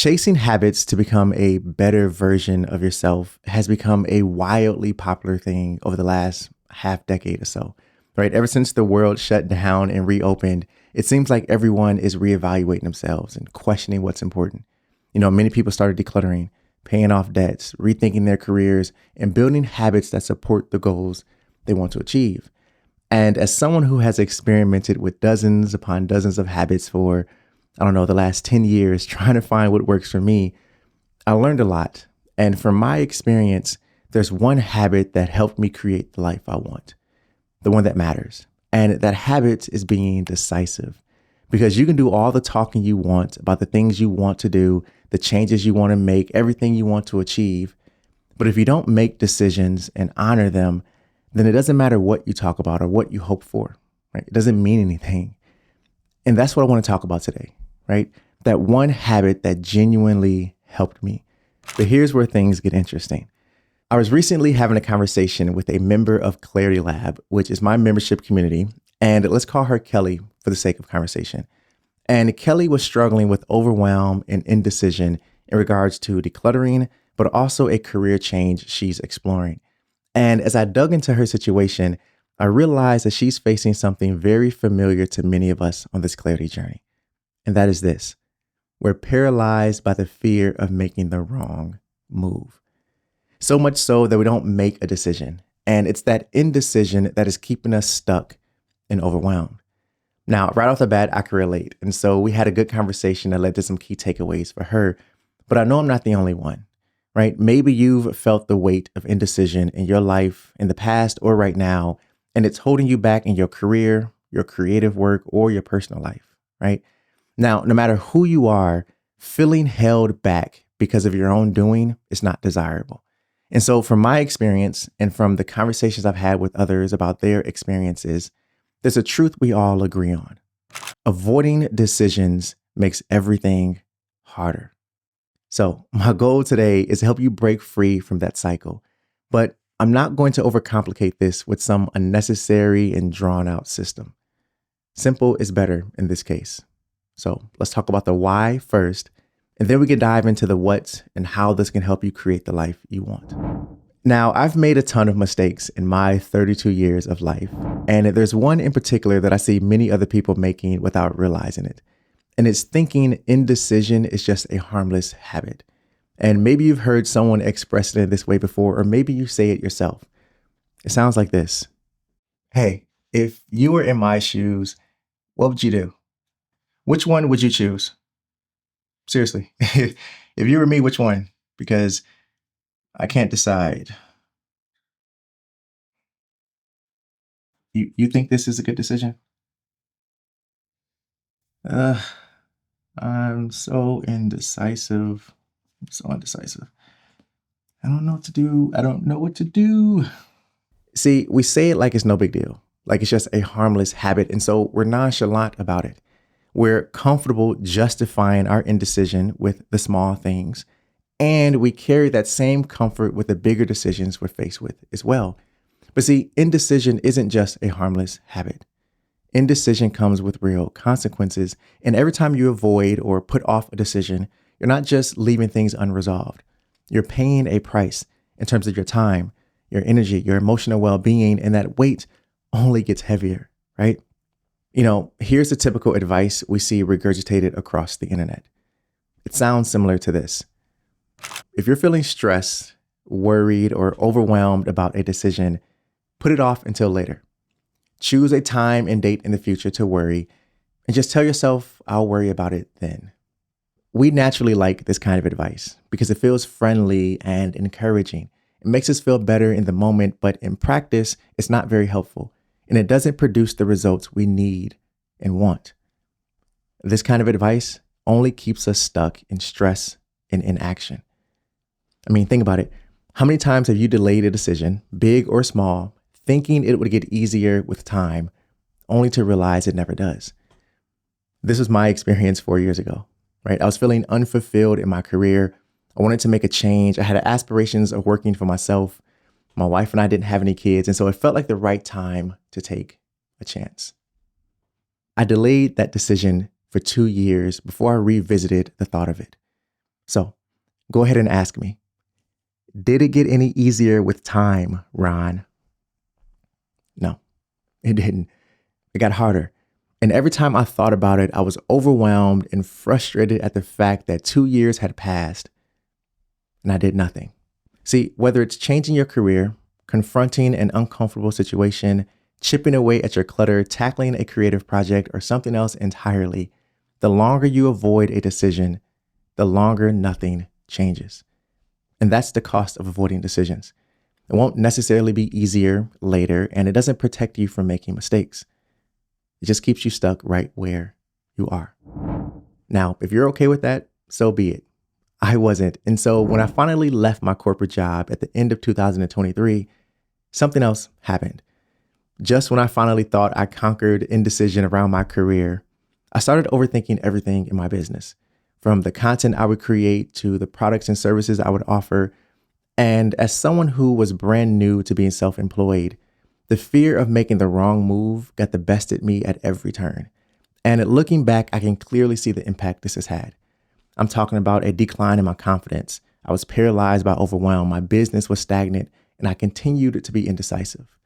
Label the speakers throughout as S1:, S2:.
S1: Chasing habits to become a better version of yourself has become a wildly popular thing over the last half decade or so, right? Ever since the world shut down and reopened, it seems like everyone is reevaluating themselves and questioning what's important. Many people started decluttering, paying off debts, rethinking their careers, and building habits that support the goals they want to achieve. And as someone who has experimented with dozens upon dozens of habits for, the last 10 years, trying to find what works for me, I learned a lot. And from my experience, there's one habit that helped me create the life I want, the one that matters. And that habit is being decisive, because you can do all the talking you want about the things you want to do, the changes you want to make, everything you want to achieve. But if you don't make decisions and honor them, then it doesn't matter what you talk about or what you hope for, right? It doesn't mean anything. And that's what I want to talk about today, right? That one habit that genuinely helped me. But here's where things get interesting. I was recently having a conversation with a member of Clarity Lab, which is my membership community. And let's call her Kelly for the sake of conversation. And Kelly was struggling with overwhelm and indecision in regards to decluttering, but also a career change she's exploring. And as I dug into her situation, I realized that she's facing something very familiar to many of us on this clarity journey. And that is this: we're paralyzed by the fear of making the wrong move. So much so that we don't make a decision. And it's that indecision that is keeping us stuck and overwhelmed. Now, right off the bat, I can relate. And so we had a good conversation that led to some key takeaways for her. But I know I'm not the only one, right? Maybe you've felt the weight of indecision in your life in the past or right now, and it's holding you back in your career, your creative work, or your personal life, right? Now, no matter who you are, feeling held back because of your own doing is not desirable. And so from my experience and from the conversations I've had with others about their experiences, there's a truth we all agree on. Avoiding decisions makes everything harder. So my goal today is to help you break free from that cycle. But I'm not going to overcomplicate this with some unnecessary and drawn out system. Simple is better in this case. So let's talk about the why first, and then we can dive into the what and how this can help you create the life you want. Now, I've made a ton of mistakes in my 32 years of life, and there's one in particular that I see many other people making without realizing it. And it's thinking indecision is just a harmless habit. And maybe you've heard someone express it in this way before, or maybe you say it yourself. It sounds like this: hey, if you were in my shoes, what would you do? Which one would you choose? Seriously, if you were me, which one? Because I can't decide. You think this is a good decision? Uh, I'm so indecisive. I'm so indecisive. I don't know what to do. I don't know what to do. See, we say it like it's no big deal, like it's just a harmless habit. And so we're nonchalant about it. We're comfortable justifying our indecision with the small things. And we carry that same comfort with the bigger decisions we're faced with as well. But see, indecision isn't just a harmless habit. Indecision comes with real consequences. And every time you avoid or put off a decision, you're not just leaving things unresolved. You're paying a price in terms of your time, your energy, your emotional well-being, and that weight only gets heavier, right? Here's the typical advice we see regurgitated across the internet. It sounds similar to this: if you're feeling stressed, worried, or overwhelmed about a decision, put it off until later. Choose a time and date in the future to worry, and just tell yourself, I'll worry about it then. We naturally like this kind of advice because it feels friendly and encouraging. It makes us feel better in the moment, but in practice, it's not very helpful, and it doesn't produce the results we need and want. This kind of advice only keeps us stuck in stress and inaction. I mean, think about it. How many times have you delayed a decision, big or small, thinking it would get easier with time, only to realize it never does? This was my experience 4 years ago, right? I was feeling unfulfilled in my career. I wanted to make a change. I had aspirations of working for myself. My wife and I didn't have any kids, and so it felt like the right time to take a chance. I delayed that decision for 2 years before I revisited the thought of it. So go ahead and ask me, did it get any easier with time, Ron? No, it didn't. It got harder. And every time I thought about it, I was overwhelmed and frustrated at the fact that 2 years had passed and I did nothing. See, whether it's changing your career, confronting an uncomfortable situation, chipping away at your clutter, tackling a creative project, or something else entirely, the longer you avoid a decision, the longer nothing changes. And that's the cost of avoiding decisions. It won't necessarily be easier later, and it doesn't protect you from making mistakes. It just keeps you stuck right where you are. Now, if you're okay with that, so be it. I wasn't. And so when I finally left my corporate job at the end of 2023, something else happened. Just when I finally thought I conquered indecision around my career, I started overthinking everything in my business, from the content I would create to the products and services I would offer. And as someone who was brand new to being self-employed, the fear of making the wrong move got the best at me at every turn. And looking back, I can clearly see the impact this has had. I'm talking about a decline in my confidence. I was paralyzed by overwhelm. My business was stagnant, and I continued to be indecisive.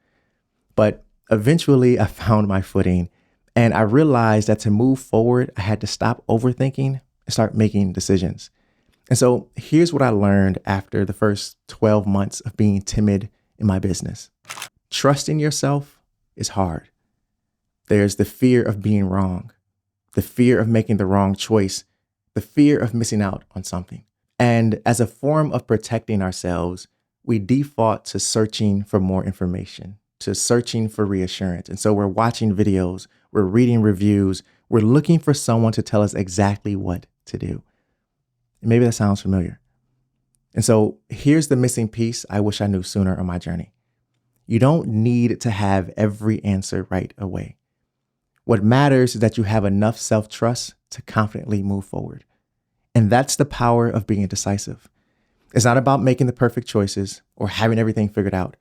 S1: But eventually, I found my footing, and I realized that to move forward, I had to stop overthinking and start making decisions. And so here's what I learned after the first 12 months of being timid in my business. Trusting yourself is hard. There's the fear of being wrong, the fear of making the wrong choice, the fear of missing out on something. And as a form of protecting ourselves, we default to searching for more information, to searching for reassurance. And so we're watching videos, we're reading reviews, we're looking for someone to tell us exactly what to do. And maybe that sounds familiar. And so here's the missing piece I wish I knew sooner on my journey. You don't need to have every answer right away. What matters is that you have enough self-trust to confidently move forward. And that's the power of being decisive. It's not about making the perfect choices or having everything figured out.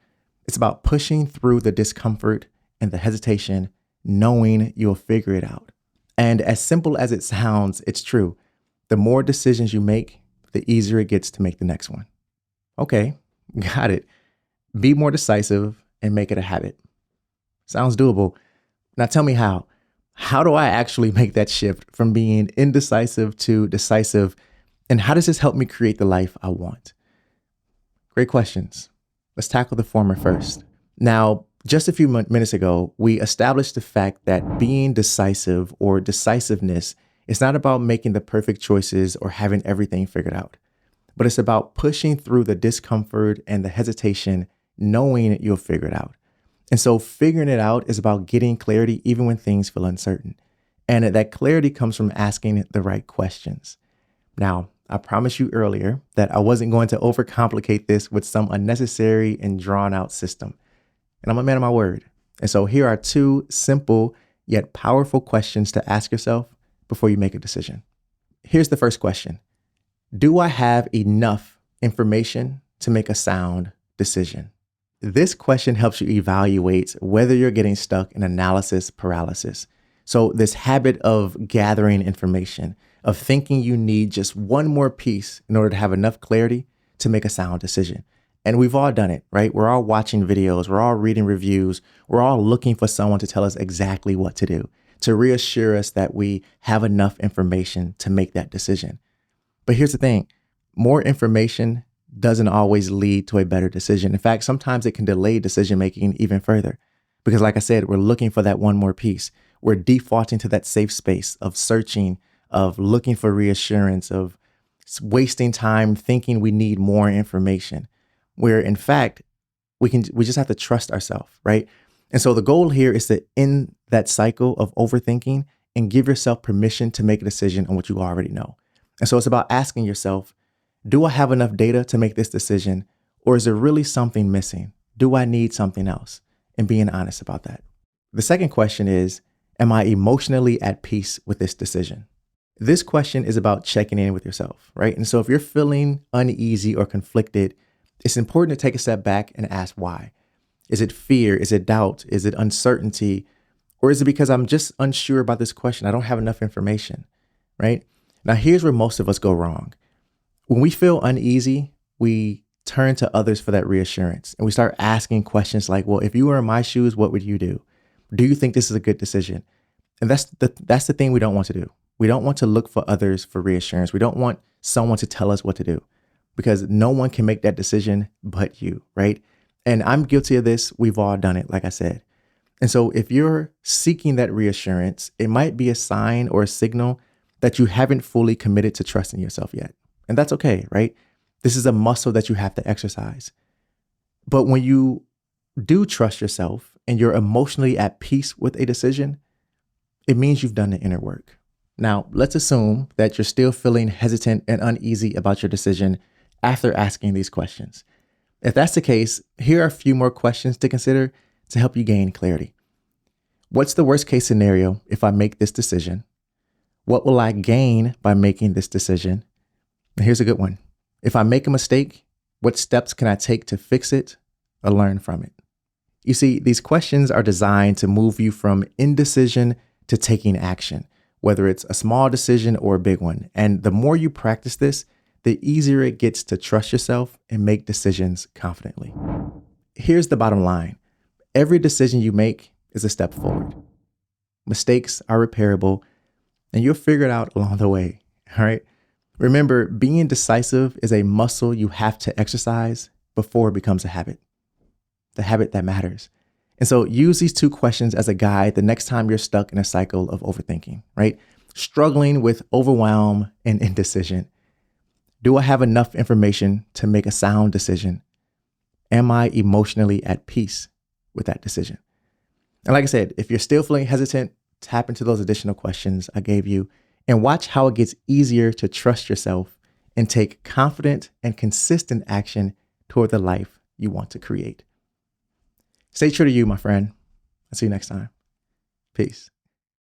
S1: It's about pushing through the discomfort and the hesitation, knowing you'll figure it out. And as simple as it sounds, it's true. The more decisions you make, the easier it gets to make the next one. Okay, got it. Be more decisive and make it a habit. Sounds doable. Now tell me how. How do I actually make that shift from being indecisive to decisive? And how does this help me create the life I want? Great questions. Let's tackle the former first. Now, just a few minutes ago, we established the fact that being decisive or decisiveness is not about making the perfect choices or having everything figured out, but it's about pushing through the discomfort and the hesitation, knowing you'll figure it out. And so figuring it out is about getting clarity even when things feel uncertain. And that clarity comes from asking the right questions. Now, I promised you earlier that I wasn't going to overcomplicate this with some unnecessary and drawn out system. And I'm a man of my word. And so here are two simple yet powerful questions to ask yourself before you make a decision. Here's the first question. Do I have enough information to make a sound decision? This question helps you evaluate whether you're getting stuck in analysis paralysis. So this habit of gathering information, of thinking you need just one more piece in order to have enough clarity to make a sound decision. And we've all done it, right? We're all watching videos, we're all reading reviews, we're all looking for someone to tell us exactly what to do, to reassure us that we have enough information to make that decision. But here's the thing, more information doesn't always lead to a better decision. In fact, sometimes it can delay decision-making even further. Because like I said, we're looking for that one more piece. We're defaulting to that safe space of searching, of looking for reassurance, of wasting time thinking we need more information. Where in fact, we just have to trust ourselves, right? And so the goal here is to end that cycle of overthinking and give yourself permission to make a decision on what you already know. And so it's about asking yourself, do I have enough data to make this decision? Or is there really something missing? Do I need something else? And being honest about that. The second question is, am I emotionally at peace with this decision? This question is about checking in with yourself, right? And so if you're feeling uneasy or conflicted, it's important to take a step back and ask why. Is it fear? Is it doubt? Is it uncertainty? Or is it because I'm just unsure about this question? I don't have enough information, right? Now, here's where most of us go wrong. When we feel uneasy, we turn to others for that reassurance. And we start asking questions like, well, if you were in my shoes, what would you do? Do you think this is a good decision? And that's the thing we don't want to do. We don't want to look for others for reassurance. We don't want someone to tell us what to do, because no one can make that decision but you, right? And I'm guilty of this. We've all done it, like I said. And so if you're seeking that reassurance, it might be a sign or a signal that you haven't fully committed to trusting yourself yet. And that's okay, right? This is a muscle that you have to exercise. But when you do trust yourself and you're emotionally at peace with a decision, it means you've done the inner work. Now, let's assume that you're still feeling hesitant and uneasy about your decision after asking these questions. If that's the case, here are a few more questions to consider to help you gain clarity. What's the worst case scenario if I make this decision? What will I gain by making this decision? And here's a good one. If I make a mistake, what steps can I take to fix it or learn from it? You see, these questions are designed to move you from indecision to taking action, whether it's a small decision or a big one. And the more you practice this, the easier it gets to trust yourself and make decisions confidently. Here's the bottom line. Every decision you make is a step forward. Mistakes are repairable, and you'll figure it out along the way, all right? Remember, being decisive is a muscle you have to exercise before it becomes a habit, the habit that matters. And so use these 2 questions as a guide the next time you're stuck in a cycle of overthinking, right? Struggling with overwhelm and indecision. Do I have enough information to make a sound decision? Am I emotionally at peace with that decision? And like I said, if you're still feeling hesitant, tap into those additional questions I gave you and watch how it gets easier to trust yourself and take confident and consistent action toward the life you want to create. Stay true to you, my friend. I'll see you next time. Peace.